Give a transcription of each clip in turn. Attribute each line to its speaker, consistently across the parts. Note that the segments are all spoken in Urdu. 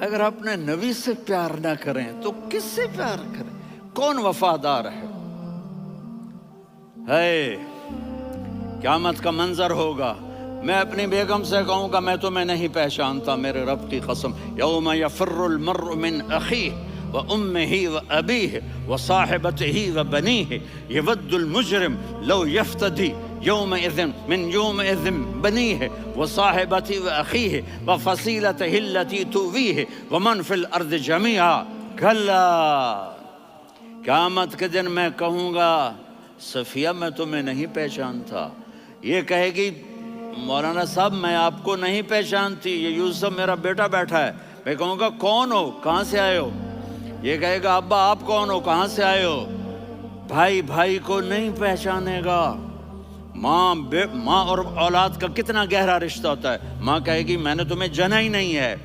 Speaker 1: اگر اپنے نبی سے پیار نہ کریں تو کس سے پیار کریں؟ کون وفادار ہے؟ قیامت کا منظر ہوگا، میں اپنی بیگم سے کہوں گا میں تمہیں نہیں پہچانتا، میرے رب کی قسم، یوم یفر المرء من اخیہ وامہ وابیہ وصاحبتہ وبنیہ یود المجرم لو یفتدی یومئذ من یومئذ بنیہ وصاحبتہ واخیہ وفصیلتہ التی تؤویہ ومن فی الارض جمیعا کلا، قیامت کے دن میں کہوں گا صفیہ میں تمہیں نہیں پہچانتا، یہ کہے گی مولانا صاحب میں آپ کو نہیں پہچانتی، یہ یوسف میرا بیٹا بیٹھا ہے، میں کہوں گا کون ہو، کہاں سے آئے ہو؟ یہ کہے گا ابا آپ کون ہو، کہاں سے آئے ہو؟ بھائی بھائی کو نہیں پہچانے گا۔ ماں اور اولاد کا کتنا گہرا رشتہ ہوتا ہے، ماں کہے گی میں نے تمہیں جنا ہی نہیں ہے،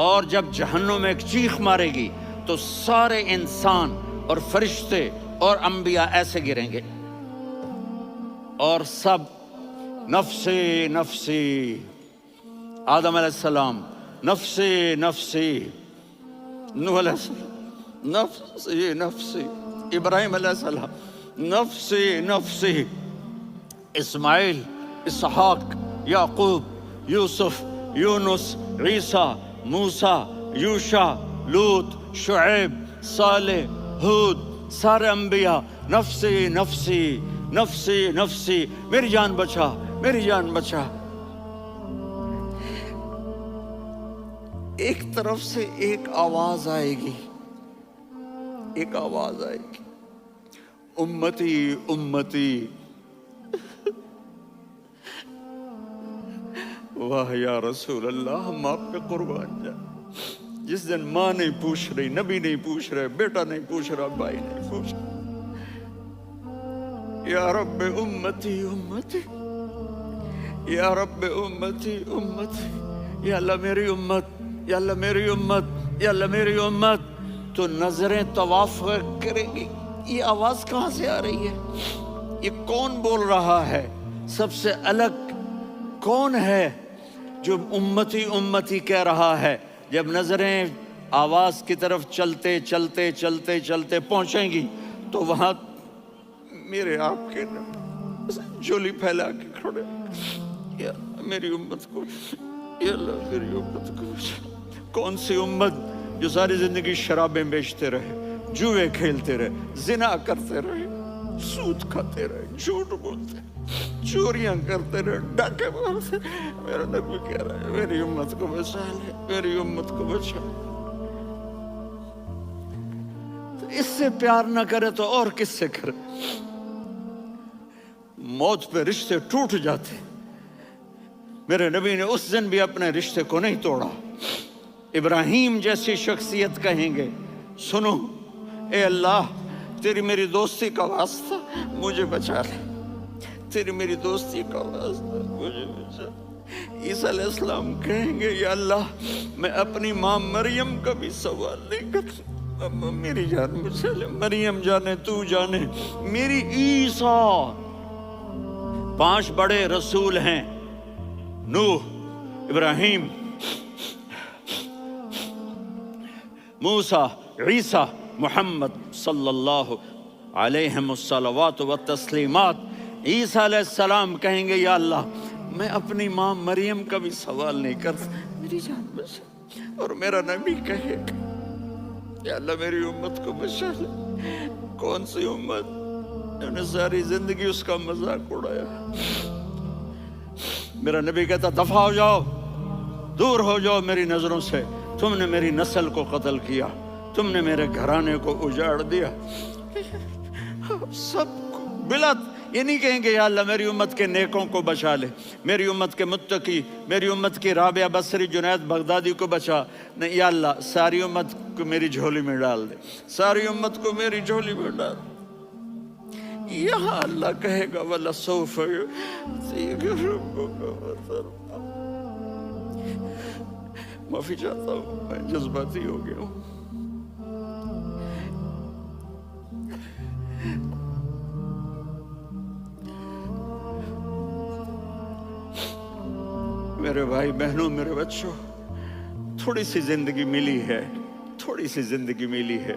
Speaker 1: اور جب جہنم میں ایک چیخ مارے گی تو سارے انسان اور فرشتے اور انبیاء ایسے گریں گے اور سب نفسی نفسی، آدم علیہ السلام نفسی نفسی، نوح علیہ السلام نفسی نفسی، ابراہیم علیہ السلام نفسی نفسی، اسماعیل، اسحاق، یعقوب، یوسف، یونس، عیسیٰ، موسیٰ، یوشع، لوط، شعیب، صالح، ہود، سارے انبیاء نفسی نفسی نفسی نفسی، میری جان بچا میری جان بچا۔ ایک طرف سے ایک آواز آئے گی، ایک آواز آئے گی، امتی امتی، واہ یا رسول اللہ ہم آپ پہ قربان جائیں۔ جس دن ماں نہیں پوچھ رہی، نبی نہیں پوچھ رہے، بیٹا نہیں پوچھ رہا، بھائی نہیں پوچھ رہا، یا رب امتی امتی، یا رب امتی امتی، یا اللہ میری امت، یا اللہ میری امت، یا اللہ میری امت، تو نظریں طواف کرے گی، یہ آواز کہاں سے آ رہی ہے؟ یہ کون بول رہا ہے؟ سب سے الگ کون ہے جو امتی امتی کہہ رہا ہے؟ جب نظریں آواز کی طرف چلتے چلتے چلتے چلتے پہنچیں گی تو وہاں میرے آپ کے جولی پھیلا کے کھڑے، یا میری امت کو، یا اللہ میری امت کو۔ کون سی امت جو ساری زندگی شرابیں بیچتے رہے، جوئے کھیلتے رہے، زنا کرتے رہے، سود کھاتے رہے، جھوٹ بولتے، چوریاں کرتے رہے، ڈاکے مارتے، میرا نبی کہہ رہا ہے میری امت کو بچا لے، میری امت کو بچا۔ تو اس سے پیار نہ کرے تو اور کس سے کرے؟ موت پہ رشتے ٹوٹ جاتے، میرے نبی نے اس دن بھی اپنے رشتے کو نہیں توڑا۔ ابراہیم جیسی شخصیت کہیں گے سنو اے اللہ تیری میری دوستی کا واسطہ مجھے بچا لے، تیری میری دوستی کا واسطہ مجھے بچا۔ عیسیٰ علیہ السلام کہیں گے یا اللہ میں اپنی ماں مریم کا بھی سوال نہیں کرتا، میری جان بچا لے، مریم جانے تو جانے، میری عیسیٰ۔ 5 بڑے رسول ہیں، نوح، ابراہیم، موسیٰ، عیسیٰ، محمد صلی اللہ علیہ الصلوات والتسلیمات۔ عیسیٰ علیہ السلام کہیں گے یا اللہ میں اپنی ماں مریم کا بھی سوال نہیں کرتا، میری جان بچا۔ اور میرا نبی کہے گا یا اللہ میری امت کو بچا لے۔ کون سی امت جنہوں نے ساری زندگی اس کا مذاق اڑایا؟ میرا نبی کہتا دفع ہو جاؤ، دور ہو جاؤ میری نظروں سے، تم نے میری نسل کو قتل کیا، تم نے میرے گھرانے کو اجاڑ دیا۔ سب کو بلا یہ نہیں کہیں گے یا اللہ میری امت کے نیکوں کو بچا لے، میری امت کے متقی، میری امت کی رابعہ بصری، جنید بغدادی کو بچا، نہیں یا اللہ ساری امت کو میری جھولی میں ڈال دے، ساری امت کو میری جھولی میں ڈال دے۔ یہاں اللہ کہے گا وَلَسَوْفَ يُعْطِيكَ رَبُّكَ فَتَرْضَىٰ۔ معافی چاہتا ہوں میں جذباتی ہو گیا ہوں۔ میرے بھائی بہنوں، میرے بچوں، تھوڑی سی زندگی ملی ہے، تھوڑی سی زندگی ملی ہے،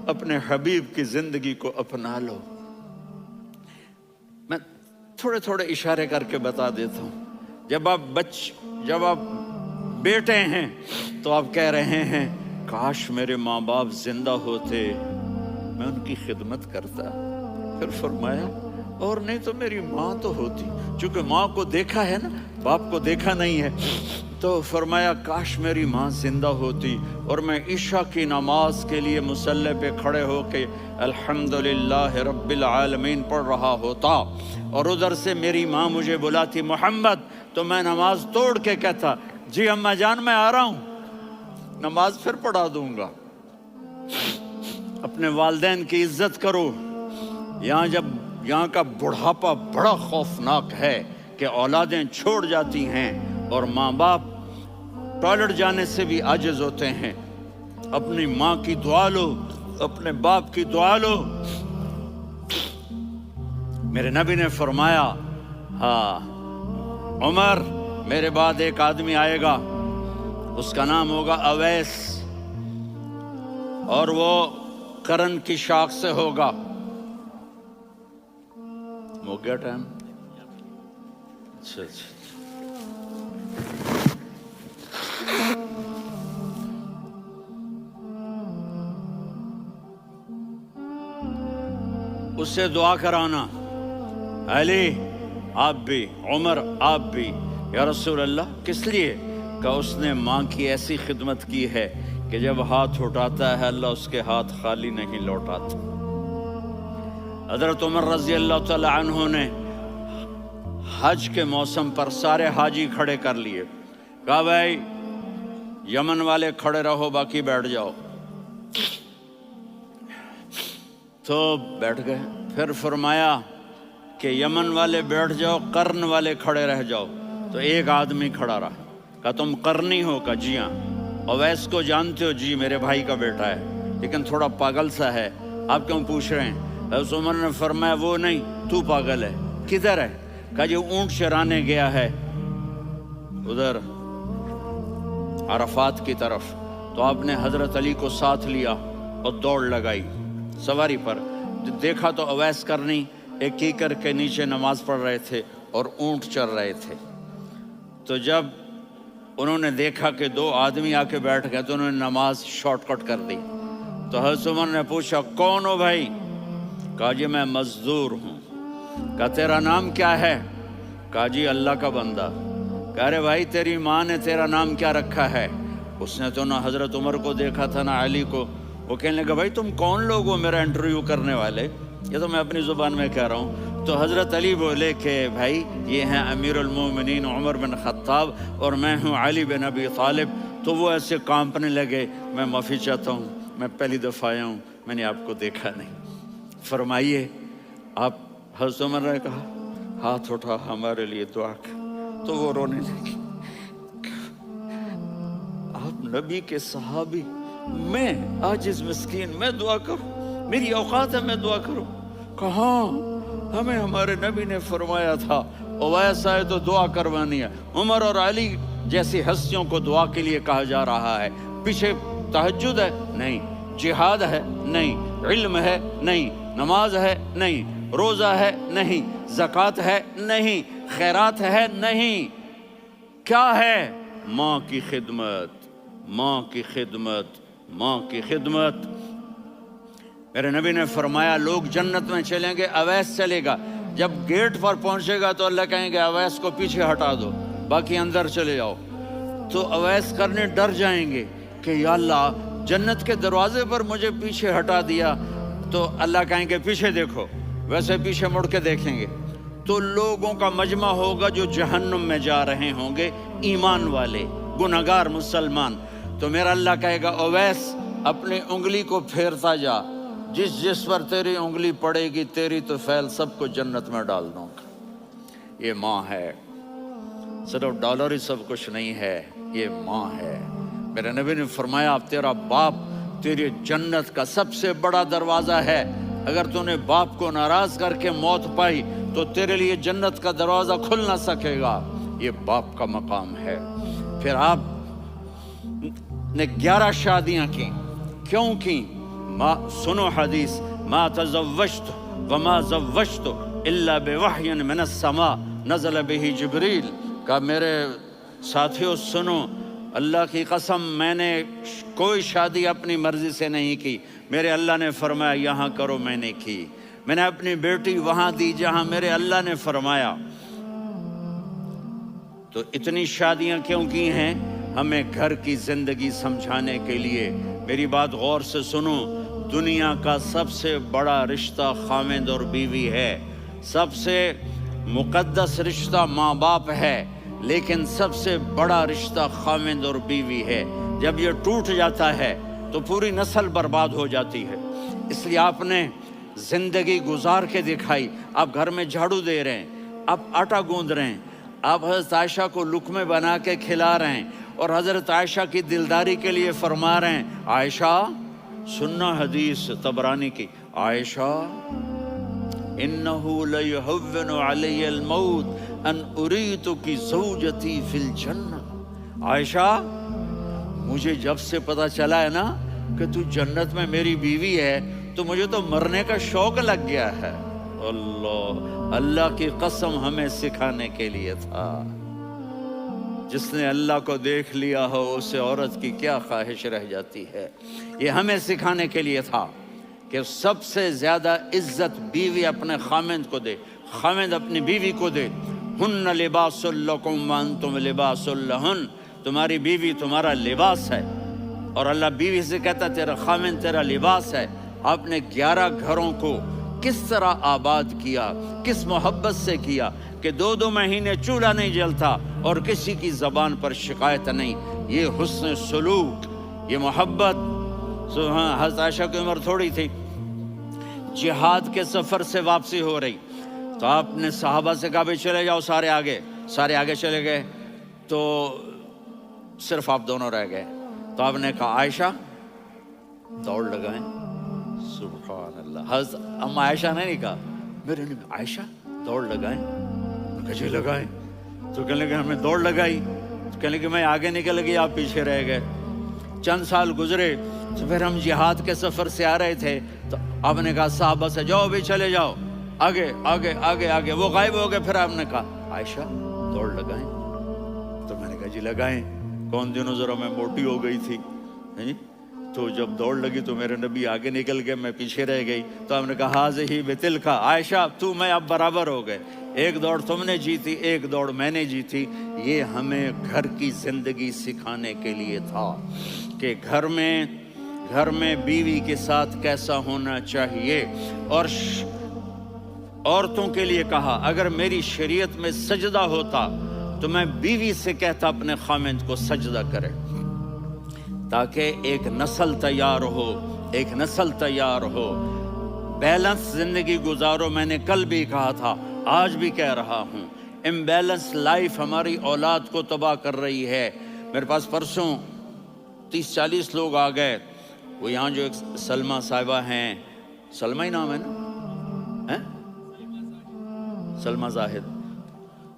Speaker 1: اپنے حبیب کی زندگی کو اپنا لو۔ میں تھوڑے تھوڑے اشارے کر کے بتا دیتا ہوں۔ جب آپ بیٹے ہیں تو آپ کہہ رہے ہیں کاش میرے ماں باپ زندہ ہوتے، میں ان کی خدمت کرتا۔ پھر فرمایا اور نہیں تو میری ماں تو ہوتی، چونکہ ماں کو دیکھا ہے نا، باپ کو دیکھا نہیں ہے، تو فرمایا کاش میری ماں زندہ ہوتی اور میں عشاء کی نماز کے لیے مصلی پہ کھڑے ہو کے الحمدللہ رب العالمین پڑھ رہا ہوتا، اور ادھر سے میری ماں مجھے بلاتی محمد، تو میں نماز توڑ کے کہتا جی اماں جان میں آ رہا ہوں، نماز پھر پڑھا دوں گا۔ اپنے والدین کی عزت کرو۔ یہاں کا بڑھاپا بڑا خوفناک ہے کہ اولادیں چھوڑ جاتی ہیں اور ماں باپ ٹوائلٹ جانے سے بھی عاجز ہوتے ہیں۔ اپنی ماں کی دعا لو، اپنے باپ کی دعا لو۔ میرے نبی نے فرمایا ہاں عمر، میرے بعد ایک آدمی آئے گا، اس کا نام ہوگا اویس، اور وہ قرن کی شاخ سے ہوگا۔ ہو گیا ٹائم؟ اچھا اس سے دعا کرانا، علی آپ بھی، عمر آپ بھی، یا رسول اللہ کس لیے؟ کہ اس نے ماں کی ایسی خدمت کی ہے کہ جب ہاتھ اٹھاتا ہے اللہ اس کے ہاتھ خالی نہیں لوٹاتا۔ حضرت عمر رضی اللہ تعالی عنہ نے حج کے موسم پر سارے حاجی کھڑے کر لیے، کہا بھائی یمن والے کھڑے رہو، باقی بیٹھ جاؤ، تو بیٹھ گئے۔ پھر فرمایا کہ یمن والے بیٹھ جاؤ، قرن والے کھڑے رہ جاؤ، تو ایک آدمی کھڑا رہا، کہا تم قرنی ہو؟ کہا جی ہاں۔ اویس کو جانتے ہو؟ جی میرے بھائی کا بیٹا ہے، لیکن تھوڑا پاگل سا ہے، آپ کیوں پوچھ رہے ہیں؟ حضرت عمر نے فرمایا وہ نہیں، تو پاگل ہے۔ کدھر ہے؟ کہا جی اونٹ چرانے گیا ہے ادھر عرفات کی طرف۔ تو آپ نے حضرت علی کو ساتھ لیا اور دوڑ لگائی سواری پر، دیکھا تو اویس کرنی ایک کیکر کے نیچے نماز پڑھ رہے تھے اور اونٹ چر رہے تھے۔ تو جب انہوں نے دیکھا کہ دو آدمی آ کے بیٹھ گئے تو انہوں نے نماز شارٹ کٹ کر دی۔ تو حضرت عمر نے پوچھا کون ہو بھائی؟ کہا جی میں مزدور ہوں۔ کہا تیرا نام کیا ہے؟ کہا جی اللہ کا بندہ۔ کہا رے بھائی تیری ماں نے تیرا نام کیا رکھا ہے؟ اس نے تو نہ حضرت عمر کو دیکھا تھا نہ علی کو۔ وہ کہنے لگا بھائی تم کون لوگ ہو میرا انٹرویو کرنے والے؟ یہ تو میں اپنی زبان میں کہہ رہا ہوں۔ تو حضرت علی بولے کہ بھائی یہ ہیں امیر المومنین عمر بن خطاب اور میں ہوں علی بن ابی طالب۔ تو وہ ایسے کانپنے لگے، میں معافی چاہتا ہوں، میں پہلی دفعہ آیا ہوں، میں نے آپ کو دیکھا نہیں، فرمائیے آپ۔ حضرت عمر نے کہا ہاتھ اٹھا ہمارے لیے دعا کر، تو وہ رونے لگی۔ آپ نبی کے صحابی، میں عاجز مسکین میں دعا کروں؟ میری اوقات ہے میں دعا کروں؟ کہاں، ہمیں ہمارے نبی نے فرمایا تھا اویس آئے تو دعا کروانی ہے۔ عمر اور علی جیسی ہستیوں کو دعا کے لیے کہا جا رہا ہے۔ پیچھے تہجد ہے؟ نہیں۔ جہاد ہے؟ نہیں۔ علم ہے؟ نہیں۔ نماز ہے؟ نہیں۔ روزہ ہے؟ نہیں۔ زکوٰۃ ہے؟ نہیں۔ خیرات ہے؟ نہیں۔ کیا ہے؟ ماں کی خدمت، ماں کی خدمت، ماں کی خدمت۔ میرے نبی نے فرمایا لوگ جنت میں چلیں گے، اویس چلے گا، جب گیٹ پر پہنچے گا تو اللہ کہیں گے اویس کو پیچھے ہٹا دو، باقی اندر چلے جاؤ۔ تو اویس کرنے ڈر جائیں گے کہ یا اللہ جنت کے دروازے پر مجھے پیچھے ہٹا دیا، تو اللہ کہیں گے پیچھے دیکھو، ویسے پیچھے مڑ کے دیکھیں گے تو لوگوں کا مجمع ہوگا جو جہنم میں جا رہے ہوں گے، ایمان والے، گنہگار مسلمان۔ تو میرا اللہ کہے گا اویس اپنی انگلی کو پھیرتا جا، جس جس پر تیری انگلی پڑے گی تیری تو فیل سب کو جنت میں ڈال دوں گا۔ یہ ماں ہے، صرف ڈالر ہی سب کچھ نہیں ہے، یہ ماں ہے۔ میرے نبی نے فرمایا اب تیرا باپ تیری جنت کا سب سے بڑا دروازہ ہے، اگر تو نے باپ کو ناراض کر کے موت پائی تو تیرے لیے جنت کا دروازہ کھل نہ سکے گا، یہ باپ کا مقام ہے۔ پھر آپ نے 11 شادیاں کی. کیوں کی؟ سنو حدیث، ما تزوجت وما زوجت الا بوحی من السماء نزل به جبریل. کہا میرے ساتھیوں سنو، اللہ کی قسم میں نے کوئی شادی اپنی مرضی سے نہیں کی. میرے اللہ نے فرمایا یہاں کرو، میں نے کی. میں نے اپنی بیٹی وہاں دی جہاں میرے اللہ نے فرمایا. تو اتنی شادیاں کیوں کی ہیں؟ ہمیں گھر کی زندگی سمجھانے کے لیے. میری بات غور سے سنو، دنیا کا سب سے بڑا رشتہ خاوند اور بیوی ہے. سب سے مقدس رشتہ ماں باپ ہے، لیکن سب سے بڑا رشتہ خاوند اور بیوی ہے. جب یہ ٹوٹ جاتا ہے تو پوری نسل برباد ہو جاتی ہے. اس لیے آپ نے زندگی گزار کے دکھائی. آپ گھر میں جھاڑو دے رہے ہیں، آپ آٹا گوندھ رہے ہیں، آپ حضرت عائشہ کو لقمے بنا کے کھلا رہے ہیں، اور حضرت عائشہ کی دلداری کے لیے فرما رہے ہیں عائشہ سننا حدیث طبرانی کی، عائشہ انہو لیہون علی الموت ان اریتکی زوجتی فی الجنہ. عائشہ مجھے جب سے پتا چلا ہے نا کہ تو جنت میں میری بیوی ہے تو مجھے تو مرنے کا شوق لگ گیا ہے. اللہ کی قسم ہمیں سکھانے کے لیے تھا. جس نے اللہ کو دیکھ لیا ہو اسے عورت کی کیا خواہش رہ جاتی ہے. یہ ہمیں سکھانے کے لیے تھا کہ سب سے زیادہ عزت بیوی اپنے خاوند کو دے، خاوند اپنی بیوی کو دے. ہن لباس لکم وانتم لباس لہن. تمہاری بیوی تمہارا لباس ہے، اور اللہ بیوی سے کہتا تیرا خاوند تیرا لباس ہے. آپ نے 11 گھروں کو کس طرح آباد کیا، کس محبت سے کیا کہ 2 مہینے چولہا نہیں جلتا اور کسی کی زبان پر شکایت نہیں. یہ حسن سلوک، یہ محبت. حضرت عائشہ کی عمر تھوڑی تھی، جہاد کے سفر سے واپسی ہو رہی، تو آپ نے صحابہ سے کہا بھی چلے جاؤ سارے آگے چلے گئے، تو صرف آپ دونوں رہ گئے. تو آپ نے کہا عائشہ دوڑ لگائیں. سبحان اللہ. حضرت اما عائشہ نے نہیں کہا، میرے نے عائشہ دوڑ لگائیں. کہا لگائیں. تو کہنے لگے ہمیں دوڑ لگائی. تو کہنے لگے میں آگے نکل گئی، آپ پیچھے رہ گئے. چند سال گزرے تو پھر ہم جہاد کے سفر سے آ رہے تھے، تو آپ نے کہا صحابہ سے جاؤ بھی چلے جاؤ آگے آگے آگے آگے. وہ غائب ہو گئے. پھر آپ نے کہا عائشہ دوڑ لگائیں. تو میں نے کہا جی لگائیں. کون دنوں ذرا میں موٹی ہو گئی تھی، تو جب دوڑ لگی تو میرے نبی آگے نکل گئے، میں پیچھے رہ گئی. تو ہم نے کہا ہاذہ بتلک، عائشہ تو میں اب برابر ہو گئے. ایک دوڑ تم نے جیتی، ایک دوڑ میں نے جیتی. یہ ہمیں گھر کی زندگی سکھانے کے لیے تھا کہ گھر میں بیوی کے ساتھ کیسا ہونا چاہیے. اور عورتوں کے لیے کہا اگر میری شریعت میں سجدہ ہوتا تو میں بیوی سے کہتا اپنے خاوند کو سجدہ کرے، تاکہ ایک نسل تیار ہو. بیلنس زندگی گزارو. میں نے کل بھی کہا تھا، آج بھی کہہ رہا ہوں، امبیلنس لائف ہماری اولاد کو تباہ کر رہی ہے. میرے پاس پرسوں 30-40 لوگ آ گئے. وہ یہاں جو ایک سلمہ صاحبہ ہیں، سلمہ ہی نام ہے نا، سلمہ زاہد.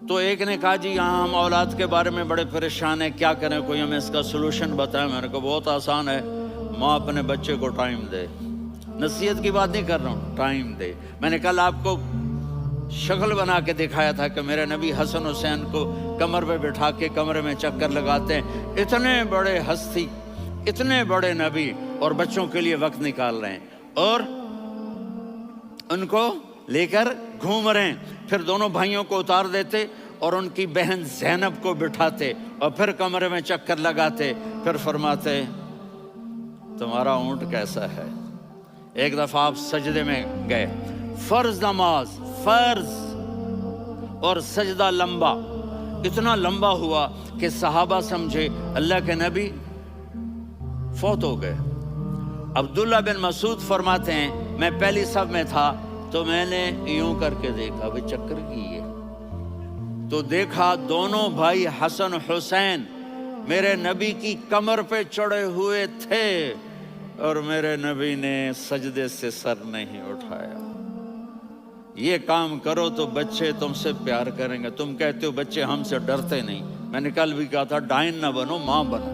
Speaker 1: تو ایک نے کہا جی یہاں ہم اولاد کے بارے میں بڑے پریشان ہیں، کیا کریں، کوئی ہمیں اس کا سلوشن بتائیں. میں نے کہا بہت آسان ہے، ماں اپنے بچے کو ٹائم دے. نصیحت کی بات نہیں کر رہا ہوں، ٹائم دے. میں نے کل آپ کو شکل بنا کے دکھایا تھا کہ میرے نبی حسن حسین کو کمر پہ بٹھا کے کمرے میں چکر لگاتے ہیں. اتنے بڑے ہستی، اتنے بڑے نبی، اور بچوں کے لیے وقت نکال رہے ہیں اور ان کو لے کر گھوم رہے ہیں. پھر دونوں بھائیوں کو اتار دیتے اور ان کی بہن زینب کو بٹھاتے اور پھر کمرے میں چکر لگاتے. پھر فرماتے تمہارا اونٹ کیسا ہے. ایک دفعہ آپ سجدے میں گئے، فرض نماز، فرض، اور سجدہ لمبا، اتنا لمبا ہوا کہ صحابہ سمجھے اللہ کے نبی فوت ہو گئے. عبداللہ بن مسعود فرماتے ہیں میں پہلی صف میں تھا تو میں نے یوں کر کے دیکھا، بھئی چکر کی ہے، تو دیکھا دونوں بھائی حسن حسین میرے نبی کی کمر پہ چڑھے ہوئے تھے اور میرے نبی نے سجدے سے سر نہیں اٹھایا. یہ کام کرو تو بچے تم سے پیار کریں گے. تم کہتے ہو بچے ہم سے ڈرتے نہیں. میں نے کل بھی کہا تھا ڈائن نہ بنو، ماں بنو.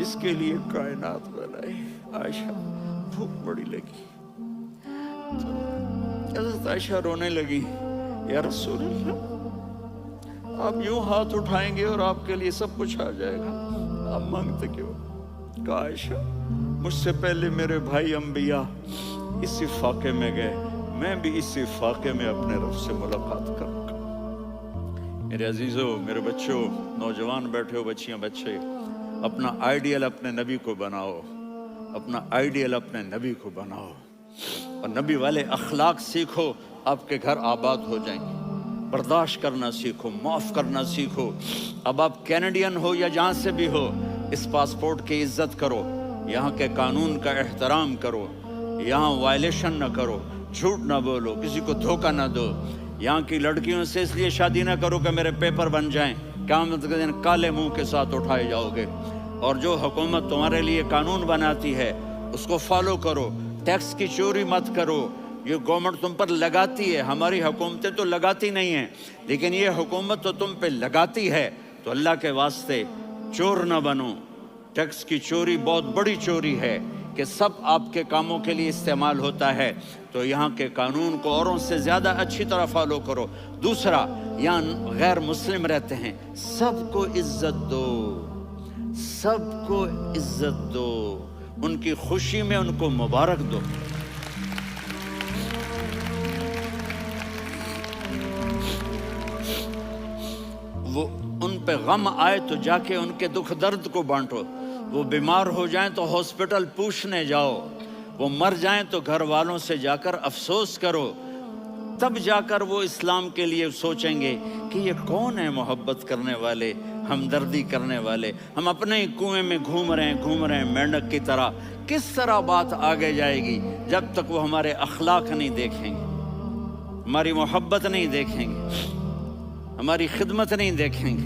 Speaker 1: جس کے لیے کائنات بنائی. عائشہ بھوک بڑی لگی تو حضرت عائشہ رونے لگی. یا رسول اللہ، آپ یوں ہاتھ اٹھائیں گے اور آپ کے لیے سب کچھ آ جائے گا، آپ مانگتے کیوں؟ کہا عائشہ مجھ سے پہلے میرے بھائی انبیاء اسی فاقے میں گئے، میں بھی اسی فاقے میں اپنے رب سے ملاقات کروں گا. میرے عزیزوں، میرے بچوں، نوجوان بیٹھے ہو، بچیاں بچے، اپنا آئیڈیل اپنے نبی کو بناؤ، اپنا آئیڈیل اپنے نبی کو بناؤ اور نبی والے اخلاق سیکھو، آپ کے گھر آباد ہو جائیں گے. برداشت کرنا سیکھو، معاف کرنا سیکھو. اب آپ کینیڈین ہو یا جہاں سے بھی ہو، اس پاسپورٹ کی عزت کرو، یہاں کے قانون کا احترام کرو، یہاں وائلیشن نہ کرو، جھوٹ نہ بولو، کسی کو دھوکہ نہ دو. یہاں کی لڑکیوں سے اس لیے شادی نہ کرو کہ میرے پیپر بن جائیں، قیامت کے دن کالے منہ کے ساتھ اٹھائے جاؤ گے. اور جو حکومت تمہارے لیے قانون بناتی ہے اس کو فالو کرو. ٹیکس کی چوری مت کرو، یہ گورنمنٹ تم پر لگاتی ہے. ہماری حکومتیں تو لگاتی نہیں ہیں، لیکن یہ حکومت تو تم پہ لگاتی ہے. تو اللہ کے واسطے چور نہ بنو. ٹیکس کی چوری بہت بڑی چوری ہے کہ سب آپ کے کاموں کے لیے استعمال ہوتا ہے. تو یہاں کے قانون کو اوروں سے زیادہ اچھی طرح فالو کرو. دوسرا، یہاں غیر مسلم رہتے ہیں، سب کو عزت دو، سب کو عزت دو، ان کی خوشی میں ان کو مبارک دو. وہ ان پہ غم آئے تو جا کے ان کے دکھ درد کو بانٹو. وہ بیمار ہو جائیں تو ہاسپٹل پوچھنے جاؤ، وہ مر جائیں تو گھر والوں سے جا کر افسوس کرو. تب جا کر وہ اسلام کے لیے سوچیں گے کہ یہ کون ہے محبت کرنے والے، ہمدردی کرنے والے. ہم اپنے ہی کنویں میں گھوم رہے ہیں مینڈک کی طرح. کس طرح بات آگے جائے گی جب تک وہ ہمارے اخلاق نہیں دیکھیں گے، ہماری محبت نہیں دیکھیں گے، ہماری خدمت نہیں دیکھیں گے.